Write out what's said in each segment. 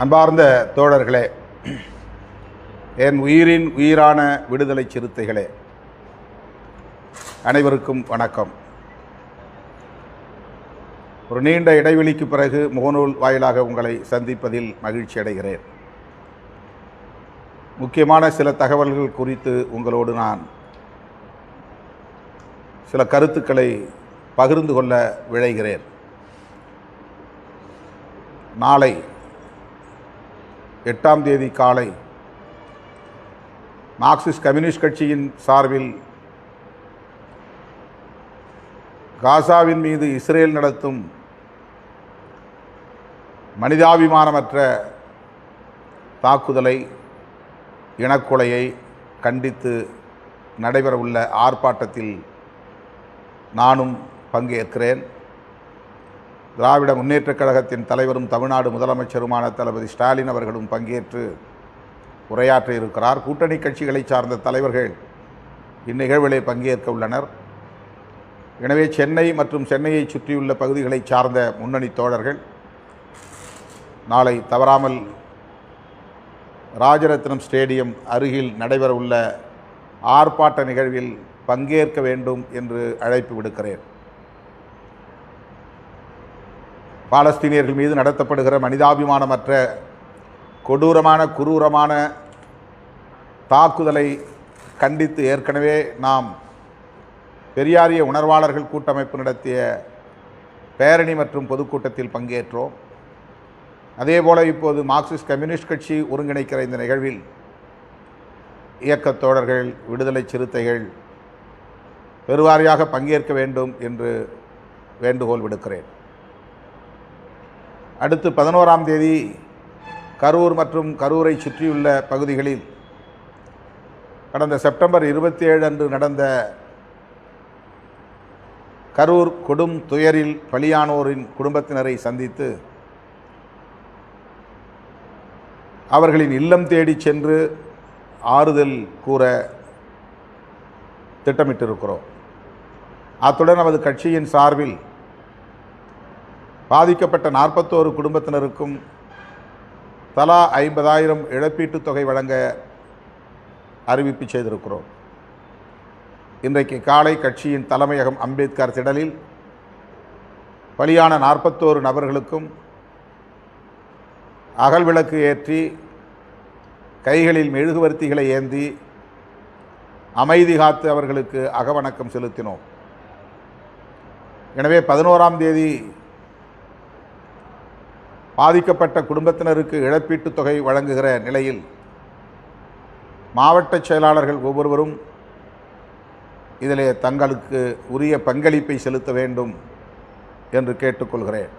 அன்பார்ந்த தோழர்களே, என் உயிரின் உயிரான விடுதலை சிறுத்தைகளே, அனைவருக்கும் வணக்கம். ஒரு நீண்ட இடைவெளிக்கு பிறகு முகநூல் வாயிலாக உங்களை சந்திப்பதில் மகிழ்ச்சி அடைகிறேன். முக்கியமான சில தகவல்கள் குறித்து உங்களோடு நான் சில கருத்துக்களை பகிர்ந்து கொள்ள விழைகிறேன். நாளை 8ஆம் தேதி காலை மார்க்சிஸ்ட் கம்யூனிஸ்ட் கட்சியின் சார்பில் காசாவின் மீது இஸ்ரேல் நடத்தும் மனிதாபிமானமற்ற தாக்குதலை, இனக்கொலையை கண்டித்து நடைபெறவுள்ள ஆர்ப்பாட்டத்தில் நானும் பங்கேற்கிறேன். திராவிட முன்னேற்றக் கழகத்தின் தலைவரும் தமிழ்நாடு முதலமைச்சருமான தளபதி ஸ்டாலின் அவர்களும் பங்கேற்று உரையாற்ற இருக்கிறார். கூட்டணி கட்சிகளை சார்ந்த தலைவர்கள் இந்நிகழ்விலே பங்கேற்க உள்ளனர். எனவே சென்னை மற்றும் சென்னையை சுற்றியுள்ள பகுதிகளை சார்ந்த முன்னணி தோழர்கள் நாளை தவறாமல் ராஜரத்னம் ஸ்டேடியம் அருகில் நடைபெறவுள்ள ஆர்ப்பாட்ட நிகழ்வில் பங்கேற்க வேண்டும் என்று அழைப்பு விடுக்கிறேன். பாலஸ்தீனியர்கள் மீது நடத்தப்படுகிற மனிதாபிமானமற்ற கொடூரமான குரூரமான தாக்குதலை கண்டித்து ஏற்கனவே நாம் பெரியாரிய உணர்வாளர்கள் கூட்டமைப்பு நடத்திய பேரணி மற்றும் பொதுக்கூட்டத்தில் பங்கேற்றோம். அதேபோல இப்போது மார்க்சிஸ்ட் கம்யூனிஸ்ட் கட்சி ஒருங்கிணைக்கிற இந்த நிகழ்வில் இயக்கத் தோழர்கள், விடுதலை சிறுத்தைகள் பெருவாரியாக பங்கேற்க வேண்டும் என்று வேண்டுகோள் விடுக்கிறேன். அடுத்து 11ஆம் தேதி கரூர் மற்றும் கரூரை சுற்றியுள்ள பகுதிகளில் கடந்த செப்டம்பர் 27 அன்று நடந்த கரூர் கொடும் துயரில் பலியானோரின் குடும்பத்தினரை சந்தித்து அவர்களின் இல்லம் தேடி சென்று ஆறுதல் கூற திட்டமிட்டிருக்கிறோம். அத்துடன் நமது கட்சியின் சார்பில் பாதிக்கப்பட்ட 41 குடும்பத்தினருக்கும் தலா 50,000 இழப்பீட்டுத் தொகை வழங்க அறிவிப்பு செய்திருக்கிறோம். இன்றைக்கு காலை கட்சியின் தலைமையகம் அம்பேத்கர் திடலில் பலியான 41 நபர்களுக்கும் அகல் விளக்கு ஏற்றி கைகளில் மெழுகுவர்த்திகளை ஏந்தி அமைதி காத்து அவர்களுக்கு அகவணக்கம் செலுத்தினோம். எனவே 11ஆம் தேதி பாதிக்கப்பட்ட குடும்பத்தினருக்கு இழப்பீட்டுத் தொகை வழங்குகிற நிலையில் மாவட்ட செயலாளர்கள் ஒவ்வொருவரும் இதிலே தங்களுக்கு உரிய பங்களிப்பை செலுத்த வேண்டும் என்று கேட்டுக்கொள்கிறேன்.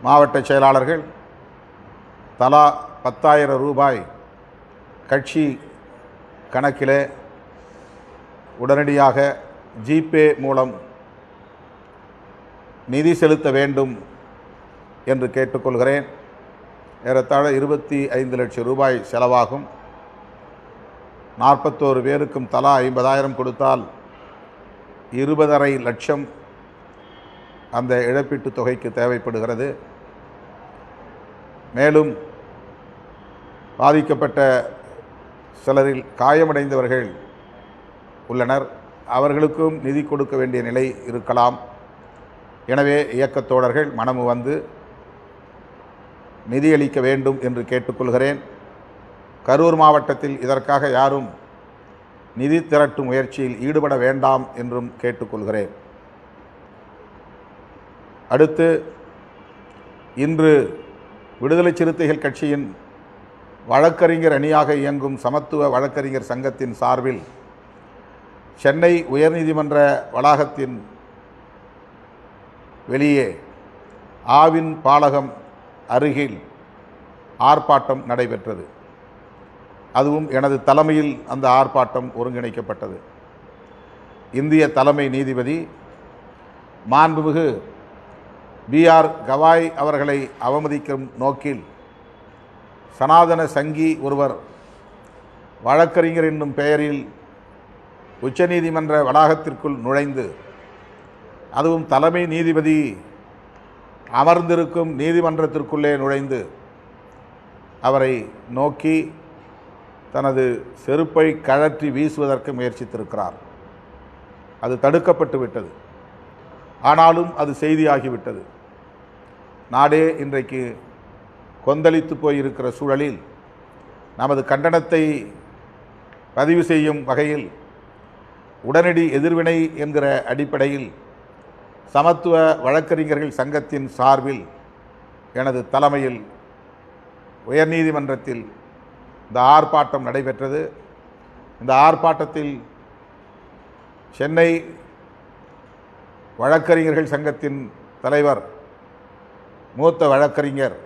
மாவட்ட செயலாளர்கள் தலா 10,000 ரூபாய் கட்சி கணக்கிலே உடனடியாக ஜிபே மூலம் நிதி செலுத்த வேண்டும் என்று கேட்டுக்கொள்கிறேன். ஏறத்தாழ 25 லட்சம் ரூபாய் செலவாகும். 41 பேருக்கும் தலா 50,000 கொடுத்தால் 20.5 லட்சம் அந்த இழப்பீட்டுத் தொகைக்கு தேவைப்படுகிறது. மேலும் பாதிக்கப்பட்ட சிலரில் காயமடைந்தவர்கள் உள்ளனர். அவர்களுக்கும் நிதி கொடுக்க வேண்டிய நிலை இருக்கலாம். எனவே இயக்கத் தோழர்கள் மனமு வந்து நிதியளிக்க வேண்டும் என்று கேட்டுக்கொள்கிறேன். கரூர் மாவட்டத்தில் இதற்காக யாரும் நிதி திரட்டும் முயற்சியில் ஈடுபட வேண்டாம் என்றும் கேட்டுக்கொள்கிறேன். அடுத்து இன்று விடுதலை சிறுத்தைகள் கட்சியின் வழக்கறிஞர் அணியாக இயங்கும் சமத்துவ வழக்கறிஞர் சங்கத்தின் சார்பில் சென்னை உயர்நீதிமன்ற வளாகத்தின் வெளியே ஆவின் பாலகம் அருகில் ஆர்ப்பாட்டம் நடைபெற்றது. அதுவும் எனது தலைமையில் அந்த ஆர்ப்பாட்டம் ஒருங்கிணைக்கப்பட்டது. இந்திய தலைமை நீதிபதி மாண்புமிகு பிஆர் கவாய் அவர்களை அவமதிக்கும் நோக்கில் சனாதன சங்கி ஒருவர் வழக்கறிஞர் என்னும் பெயரில் உச்சநீதிமன்ற வளாகத்திற்குள் நுழைந்து அதுவும் தலைமை நீதிபதி அமர்ந்திருக்கும் நீதிமன்றத்திற்குள்ளே நுழைந்து அவரை நோக்கி தனது செருப்பை கழற்றி வீசுவதற்கு முயற்சித்திருக்கிறார். அது தடுக்கப்பட்டு விட்டது. ஆனாலும் அது செய்தியாகிவிட்டது. நாடே இன்றைக்கு கொந்தளித்து போயிருக்கிற சூழலில் நமது கண்டனத்தை பதிவு செய்யும் வகையில் உடனடி எதிர்வினை என்கிற அடிப்படையில் சமத்துவ வழக்கறிஞர்கள் சங்கத்தின் சார்பில் எனது தலைமையில் உயர்நீதிமன்றத்தில் இந்த ஆர்ப்பாட்டம் நடைபெற்றது. இந்த ஆர்ப்பாட்டத்தில் சென்னை வழக்கறிஞர்கள் சங்கத்தின் தலைவர் மூத்த வழக்கறிஞர்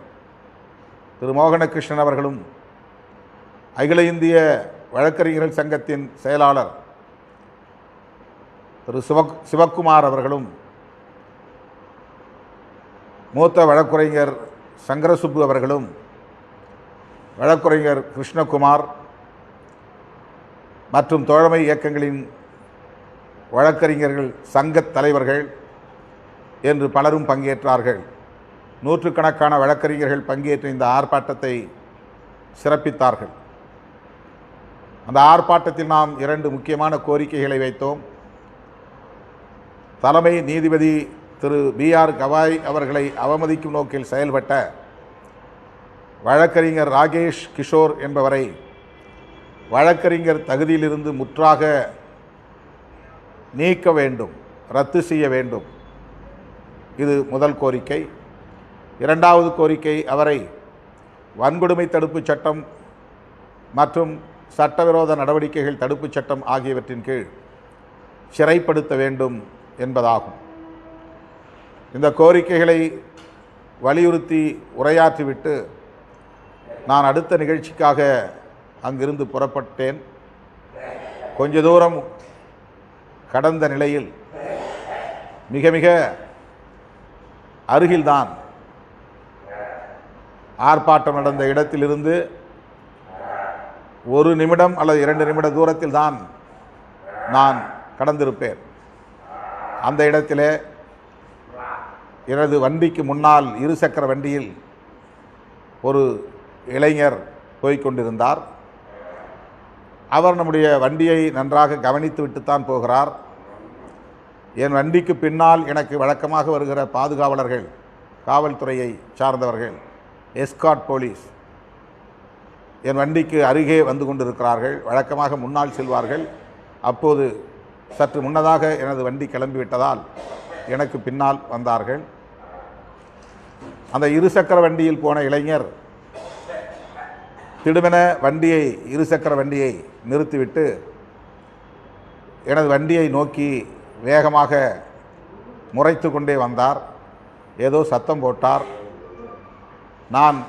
திரு மோகனகிருஷ்ணன் அவர்களும், அகில இந்திய வழக்கறிஞர்கள் சங்கத்தின் செயலாளர் திரு சிவக்குமார் அவர்களும், மூத்த வழக்கறிஞர் சங்கரசுப்பு அவர்களும், வழக்கறிஞர் கிருஷ்ணகுமார் மற்றும் தோழமை இயக்கங்களின் வழக்கறிஞர்கள் சங்கத் தலைவர்கள் என்று பலரும் பங்கேற்றார்கள். நூற்றுக்கணக்கான வழக்கறிஞர்கள் பங்கேற்ற இந்த ஆர்ப்பாட்டத்தை சிறப்பித்தார்கள். அந்த ஆர்ப்பாட்டத்தில் நாம் 2 முக்கியமான கோரிக்கைகளை வைத்தோம். தலைமை நீதிபதி திரு B.R. கவாய் அவர்களை அவமதிக்கும் நோக்கில் செயல்பட்ட வழக்கறிஞர் ராகேஷ் கிஷோர் என்பவரை வழக்கறிஞர் தகுதியிலிருந்து முற்றாக நீக்க வேண்டும், ரத்து செய்ய வேண்டும். இது முதல் கோரிக்கை. 2வது கோரிக்கை, அவரை வன்கொடுமை தடுப்புச் சட்டம் மற்றும் சட்டவிரோத நடவடிக்கைகள் தடுப்புச் சட்டம் ஆகியவற்றின் கீழ் சிறைப்படுத்த வேண்டும் என்பதாகும். இந்த கோரிக்கைகளை வலியுறுத்தி உரையாற்றிவிட்டு நான் அடுத்த நிகழ்ச்சிக்காக அங்கிருந்து புறப்பட்டேன். கொஞ்ச தூரம் கடந்த நிலையில் மிக மிக அருகில்தான் ஆர்ப்பாட்டம் நடந்த இடத்திலிருந்து 1 நிமிடம் அல்லது 2 நிமிட தூரத்தில் தான் நான் கடந்திருப்பேன். அந்த இடத்திலே எனது வண்டிக்கு முன்னால் இருசக்கர வண்டியில் ஒரு இளைஞர் போய்கொண்டிருந்தார். அவர் நம்முடைய வண்டியை நன்றாக கவனித்து விட்டுத்தான் போகிறார். என் வண்டிக்கு பின்னால் எனக்கு வழக்கமாக வருகிற பாதுகாவலர்கள், காவல்துறையை சார்ந்தவர்கள், எஸ்கார்ட் போலீஸ் என் வண்டிக்கு அருகே வந்து கொண்டிருக்கிறார்கள். வழக்கமாக முன்னால் செல்வார்கள். அப்போது சற்று முன்னதாக எனது வண்டி கிளம்பிவிட்டதால் எனக்கு பின்னால் வந்தார்கள். அந்த இருசக்கர வண்டியில் போன இளைஞர் திடுமென இருசக்கர வண்டியை நிறுத்திவிட்டு எனது வண்டியை நோக்கி வேகமாக முறைத்து கொண்டே வந்தார். ஏதோ சத்தம் போட்டார். நான்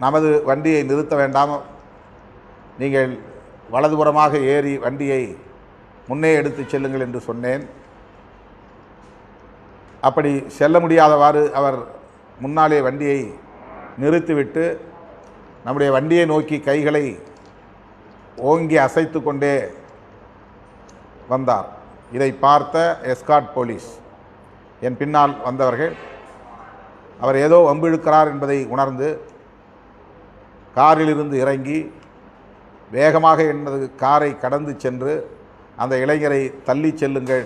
நமது வண்டியை நிறுத்த வேண்டாம், நீங்கள் வலதுபுறமாக ஏறி வண்டியை முன்னே எடுத்து செல்லுங்கள் என்று சொன்னேன். அப்படி செல்ல முடியாதவாறு அவர் முன்னாலே வண்டியை நிறுத்திவிட்டு நம்முடைய வண்டியை நோக்கி கைகளை ஓங்கி அசைத்து கொண்டே வந்தார். இதை பார்த்த எஸ்கார்ட் போலீஸ், என் பின்னால் வந்தவர்கள், அவர் ஏதோ வம்பிழுக்கிறார் என்பதை உணர்ந்து காரிலிருந்து இறங்கி வேகமாக எனது காரை கடந்து சென்று அந்த இளைஞரை தள்ளி செல்லுங்கள்,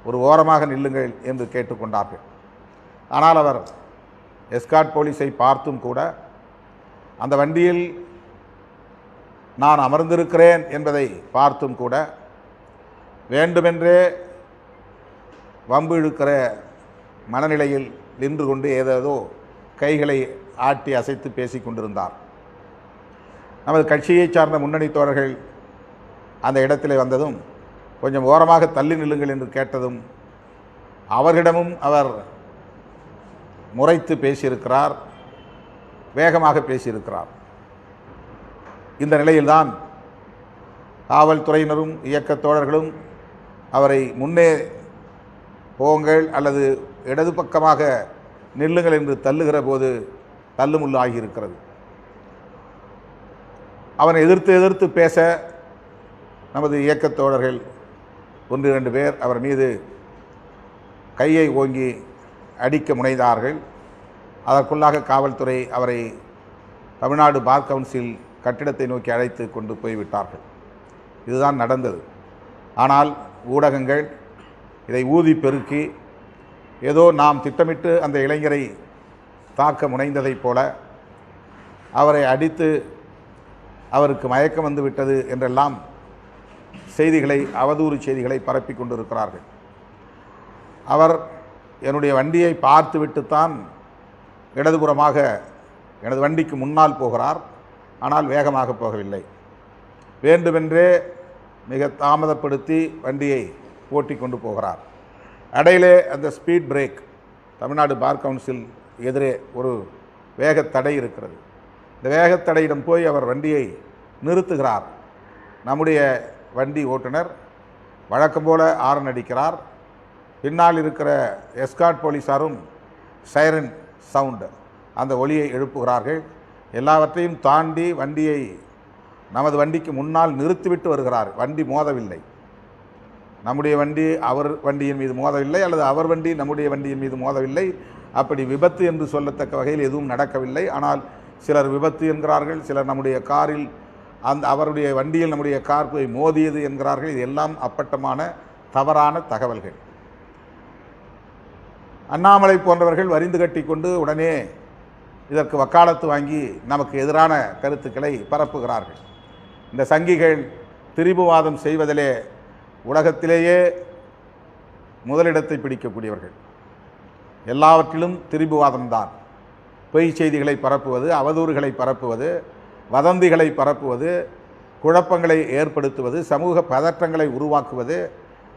ஒரு ஓரமாக நில்லுங்கள் என்று கேட்டுக்கொண்டார்கள். ஆனால் அவர் எஸ்கார்ட் போலீஸை பார்த்தும் கூட அந்த வண்டியில் நான் அமர்ந்திருக்கிறேன் என்பதை பார்த்தும் கூட வேண்டுமென்றே வம்பு இழுக்கிற மனநிலையில் நின்று கொண்டு ஏதேதோ கைகளை ஆட்டி அசைத்து பேசி கொண்டிருந்தார். நமது கட்சியை சார்ந்த முன்னணி தோழர்கள் அந்த இடத்திலே வந்ததும் கொஞ்சம் ஓரமாக தள்ளி நில்லுங்கள் என்று கேட்டதும் அவர்களிடமும் அவர் முறைத்து பேசியிருக்கிறார், வேகமாக பேசியிருக்கிறார். இந்த நிலையில்தான் காவல்துறையினரும் இயக்கத் தோழர்களும் அவரை முன்னே போங்கள் அல்லது இடது பக்கமாக நில்லுங்கள் என்று தள்ளுகிற போது தள்ளுமுள்ளு ஆகியிருக்கிறது. அவனை எதிர்த்து பேச நமது இயக்கத் தோழர்கள் 1-2 பேர் அவர் மீது கையை ஓங்கி அடிக்க முனைந்தார்கள். அதற்குள்ளாக காவல்துறை அவரை தமிழ்நாடு பார் கவுன்சில் கட்டிடத்தை நோக்கி அழைத்து கொண்டு போய்விட்டார்கள். இதுதான் நடந்தது. ஆனால் ஊடகங்கள் இதை ஊதி பெருக்கி ஏதோ நாம் திட்டமிட்டு அந்த இளைஞரை தாக்க முனைந்ததைப் போல அவரை அடித்து அவருக்கு மயக்கம் வந்து விட்டது என்றெல்லாம் செய்திகளை, அவதூறு செய்திகளை பரப்பி கொண்டிருக்கிறார்கள். அவர் என்னுடைய வண்டியை பார்த்துவிட்டுத்தான் இடதுபுறமாக எனது வண்டிக்கு முன்னால் போகிறார். ஆனால் வேகமாக போகவில்லை. வேண்டுமென்றே மிக தாமதப்படுத்தி வண்டியை ஓட்டி கொண்டு போகிறார். இடையிலே அந்த speed brake, Tamil Nadu bar council எதிரே ஒரு வேகத்தடை இருக்கிறது. இந்த வேகத்தடையிடம் போய் அவர் வண்டியை நிறுத்துகிறார். நம்முடைய வண்டி ஓட்டுநர் வழக்கம் போல ஆரன் அடிக்கிறார். பின்னால் இருக்கிற எஸ்கார்ட் போலீஸாரும் சைரன் சவுண்டு, அந்த ஒலியை எழுப்புகிறார்கள். எல்லாவற்றையும் தாண்டி வண்டியை நமது வண்டிக்கு முன்னால் நிறுத்திவிட்டு வருகிறார். வண்டி மோதவில்லை. நம்முடைய வண்டி அவர் வண்டியின் மீது மோதவில்லை, அல்லது அவர் வண்டி நம்முடைய வண்டியின் மீது மோதவில்லை. அப்படி விபத்து என்று சொல்லத்தக்க வகையில் எதுவும் நடக்கவில்லை. ஆனால் சிலர் விபத்து என்கிறார்கள், சிலர் நம்முடைய காரில் அவருடைய வண்டியில் நம்முடைய கார் போய் மோதியது என்கிறார்கள். இது எல்லாம் அப்பட்டமான தவறான தகவல்கள். அண்ணாமலை போன்றவர்கள் வரிந்து கட்டி கொண்டு உடனே இதற்கு வக்காலத்து வாங்கி நமக்கு எதிரான கருத்துக்களை பரப்புகிறார்கள். இந்த சங்கிகள் திரிபுவாதம் செய்வதிலே உலகத்திலேயே முதலிடத்தை பிடிக்கக்கூடியவர்கள். எல்லாவற்றிலும் திரிபுவாதம்தான். பொய் செய்திகளை பரப்புவது, அவதூறுகளை பரப்புவது, வதந்திகளை பரப்புவது, குழப்பங்களை ஏற்படுத்துவது, சமூக பதற்றங்களை உருவாக்குவது,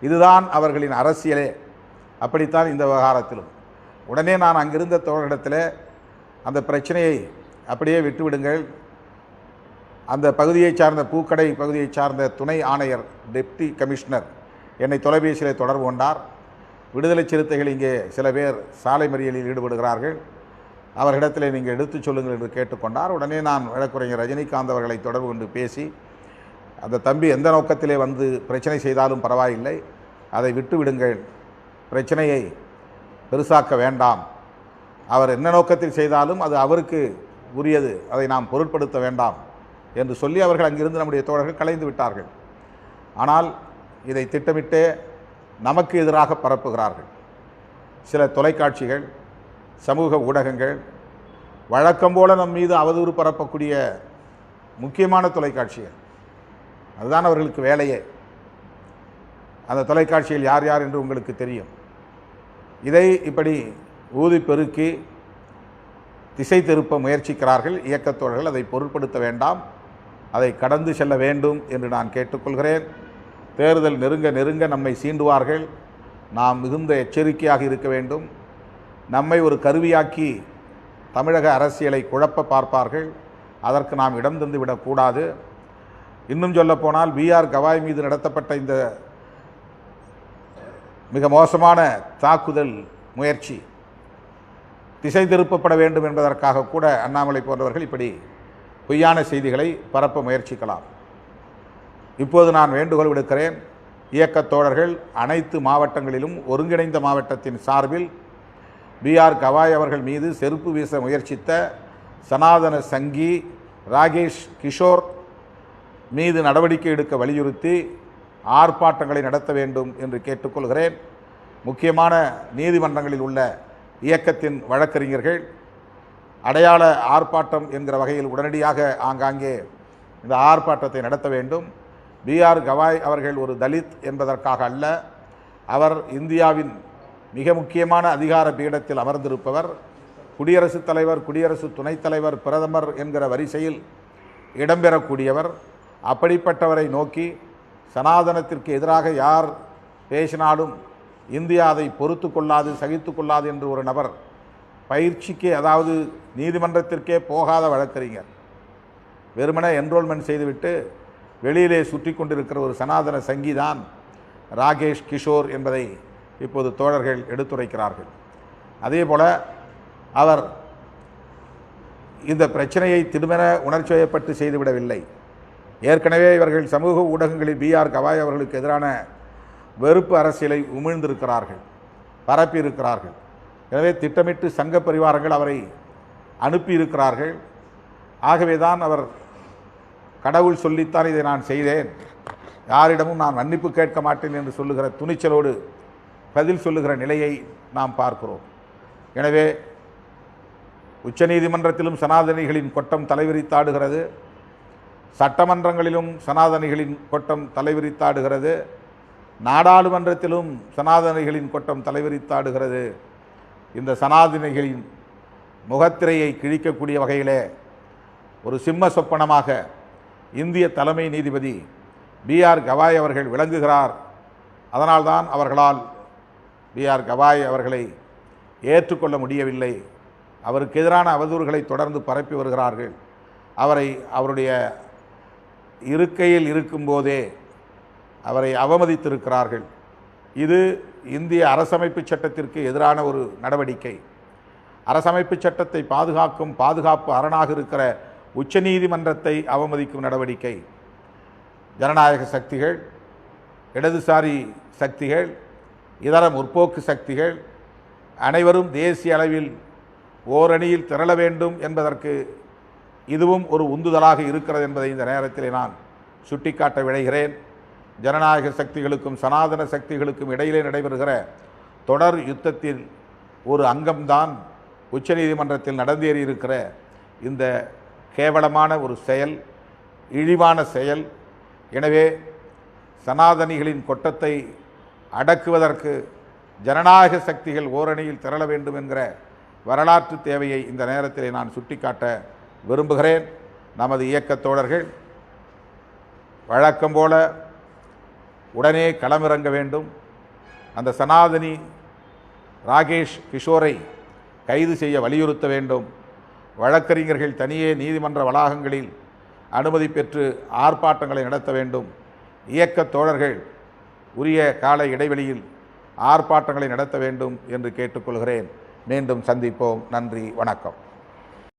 இதுதான் அவர்களின் அரசியலே. அப்படித்தான் இந்த விவகாரத்திலும். உடனே நான் அங்கிருந்த தோழரிடத்தில் அந்த பிரச்சனையை அப்படியே விட்டுவிடுங்கள், அந்த பகுதியைச் சார்ந்த பூக்கடை பகுதியைச் சார்ந்த துணை ஆணையர் டெப்டி கமிஷனர் என்னை தொலைபேசியில் தொடர்பு கொண்டார். விடுதலை சிறுத்தைகள் இங்கே சில பேர் சாலை மறியலில் ஈடுபடுகிறார்கள், அவர்களிடத்தில் நீங்கள் எடுத்துச் சொல்லுங்கள் என்று கேட்டுக்கொண்டார். உடனே நான் வழக்குரைஞர் ரஜினிகாந்த் அவர்களை தொடர்பு கொண்டு பேசி, அந்த தம்பி எந்த நோக்கத்திலே வந்து பிரச்சனை செய்தாலும் பரவாயில்லை, அதை விட்டு விடுங்கள், பிரச்சனையை பெருசாக்க வேண்டாம், அவர் என்ன நோக்கத்தில் செய்தாலும் அது அவருக்கு உரியது, அதை நாம் பொருட்படுத்த வேண்டாம் என்று சொல்லி அவர்கள் அங்கிருந்து நம்முடைய தோழர்கள் கலைந்து விட்டார்கள். ஆனால் இதை திட்டமிட்டே நமக்கு எதிராக பரப்புகிறார்கள். சில தொலைக்காட்சிகள், சமூக ஊடகங்கள், வழக்கம் போல நம் மீது அவதூறு பரப்பக்கூடிய முக்கியமான தொலைக்காட்சிகள், அதுதான் அவர்களுக்கு வேலையே. அந்த தொலைக்காட்சியில் யார் யார் என்று உங்களுக்கு தெரியும். இதை இப்படி ஊதி பெருக்கி திசை திருப்ப முயற்சிக்கிறார்கள் இயக்கத்தோழர்கள். அதை பொருட்படுத்த வேண்டாம், அதை கடந்து செல்ல வேண்டும் என்று நான் கேட்டுக்கொள்கிறேன். தேர்தல் நெருங்க நெருங்க நம்மை சீண்டுவார்கள். நாம் மிகுந்த எச்சரிக்கையாக இருக்க வேண்டும். நம்மை ஒரு கருவியாக்கி தமிழக அரசியலை குழப்ப பார்ப்பார்கள். அதற்கு நாம் இடம் தந்து விடக்கூடாது. இன்னும் சொல்லப்போனால் பிஆர் கவாய் மீது நடத்தப்பட்ட இந்த மிக மோசமான தாக்குதல் முயற்சி திசை திருப்பப்பட வேண்டும் என்பதற்காக கூட அண்ணாமலை போன்றவர்கள் இப்படி பொய்யான செய்திகளை பரப்ப முயற்சிக்கலாம். இப்போது நான் வேண்டுகோள் விடுக்கிறேன், இயக்கத் தோழர்கள் அனைத்து மாவட்டங்களிலும் ஒருங்கிணைந்த மாவட்டத்தின் சார்பில் பிஆர் கவாய் அவர்கள் மீது செருப்பு வீச முயற்சித்த சனாதன சங்கி ராகேஷ் கிஷோர் மீது நடவடிக்கை எடுக்க வலியுறுத்தி ஆர்ப்பாட்டங்களை நடத்த வேண்டும் என்று கேட்டுக்கொள்கிறேன். முக்கியமான நீதிமன்றங்களில் உள்ள இயக்கத்தின் வழக்கறிஞர்கள் அடையாள ஆர்ப்பாட்டம் என்கிற வகையில் உடனடியாக ஆங்காங்கே இந்த ஆர்ப்பாட்டத்தை நடத்த வேண்டும். பிஆர் கவாய் அவர்கள் ஒரு தலித் என்பதற்காக அல்ல, அவர் இந்தியாவின் மிக முக்கியமான அதிகார பீடத்தில் அமர்ந்திருப்பவர். குடியரசுத் தலைவர், குடியரசு துணைத் தலைவர், பிரதமர் என்கிற வரிசையில் இடம்பெறக்கூடியவர். அப்படிப்பட்டவரை நோக்கி சனாதனத்திற்கு எதிராக யார் பேசினாலும் இந்தியா அதை பொறுத்து கொள்ளாது, சகித்து கொள்ளாது என்று ஒரு நபர் பயிற்சிக்கு, அதாவது நீதிமன்றத்திற்கே போகாத வழக்கறிஞர், வெறுமனே என்ரோல்மெண்ட் செய்துவிட்டு வெளியிலே சுற்றி கொண்டிருக்கிற ஒரு சனாதன சங்கிதான் ராகேஷ் கிஷோர் என்பதை இப்போது தோழர்கள் எடுத்துரைக்கிறார்கள். அதேபோல் அவர் இந்த பிரச்சனையை திருமண உணர்ச்சிவயப்பட்டு செய்துவிடவில்லை. ஏற்கனவே இவர்கள் சமூக ஊடகங்களில் பிஆர் கவாய் அவர்களுக்கு எதிரான வெறுப்பு அரசியலை உமிழ்ந்திருக்கிறார்கள், பரப்பியிருக்கிறார்கள். எனவே திட்டமிட்டு சங்க பரிவாரங்கள் அவரை அனுப்பியிருக்கிறார்கள். ஆகவே தான் அவர் கடவுள் சொல்லித்தான் இதை நான் செய்தேன், யாரிடமும் நான் மன்னிப்பு கேட்க மாட்டேன் என்று சொல்லுகிற துணிச்சலோடு பதில் சொல்லுகிற நிலையை நாம் பார்க்கிறோம். எனவே உச்சநீதிமன்றத்திலும் சனாதனிகளின் கொட்டம் தலைவிரித்தாடுகிறது, சட்டமன்றங்களிலும் சனாதனிகளின் கொட்டம் தலைவிரித்தாடுகிறது, நாடாளுமன்றத்திலும் சனாதனிகளின் கொட்டம் தலைவிரித்தாடுகிறது. இந்த சனாதனிகளின் முகத்திரையை கிழிக்கக்கூடிய வகையிலே ஒரு சிம்ம சொப்பனமாக இந்திய தலைமை நீதிபதி B.R. கவாய் அவர்கள் விளங்குகிறார். அதனால்தான் அவர்களால் B.R. கவாய் அவர்களை ஏற்றுக்கொள்ள முடியவில்லை. அவருக்கு எதிரான அவதூறுகளை தொடர்ந்து பரப்பி வருகிறார்கள். அவரை அவருடைய இருக்கையில் இருக்கும்போதே அவரை அவமதித்திருக்கிறார்கள். இது இந்திய அரசமைப்பு சட்டத்திற்கு எதிரான ஒரு நடவடிக்கை. அரசமைப்பு சட்டத்தை பாதுகாக்கும் பாதுகாப்பு அரணாக இருக்கிற உச்சநீதிமன்றத்தை அவமதிக்கும் நடவடிக்கை. ஜனநாயக சக்திகள், இடதுசாரி சக்திகள், இதர முற்போக்கு சக்திகள் அனைவரும் தேசிய அளவில் ஓரணியில் திரள வேண்டும் என்பதற்கு இதுவும் ஒரு உந்துதலாக இருக்கிறது என்பதை இந்த நேரத்தில் நான் சுட்டிக்காட்ட விழைகிறேன். ஜனநாயக சக்திகளுக்கும் சனாதன சக்திகளுக்கும் இடையிலே நடைபெறுகிற தொடர் யுத்தத்தில் ஒரு அங்கம்தான் உச்சநீதிமன்றத்தில் நடந்தேறியிருக்கிற இந்த கேவலமான ஒரு செயல், இழிவான செயல். எனவே சனாதனிகளின் கொட்டத்தை அடக்குவதற்கு ஜனநாயக சக்திகள் ஓரணியில் திரள வேண்டும் என்கிற வரலாற்று தேவையை இந்த நேரத்தில் நான் சுட்டிக்காட்ட விரும்புகிறேன். நமது இயக்கத் தோழர்கள் வழக்கம் போல உடனே களமிறங்க வேண்டும். அந்த சனாதனி ராகேஷ் கிஷோரை கைது செய்ய வலியுறுத்த வேண்டும். வழக்கறிஞர்கள் தனியே நீதிமன்ற வளாகங்களில் அனுமதி பெற்று ஆர்ப்பாட்டங்களை நடத்த வேண்டும். இயக்கத் தோழர்கள் உரிய கால இடைவெளியில் ஆர்ப்பாட்டங்களை நடத்த வேண்டும் என்று கேட்டுக்கொள்கிறேன். மீண்டும் சந்திப்போம். நன்றி, வணக்கம்.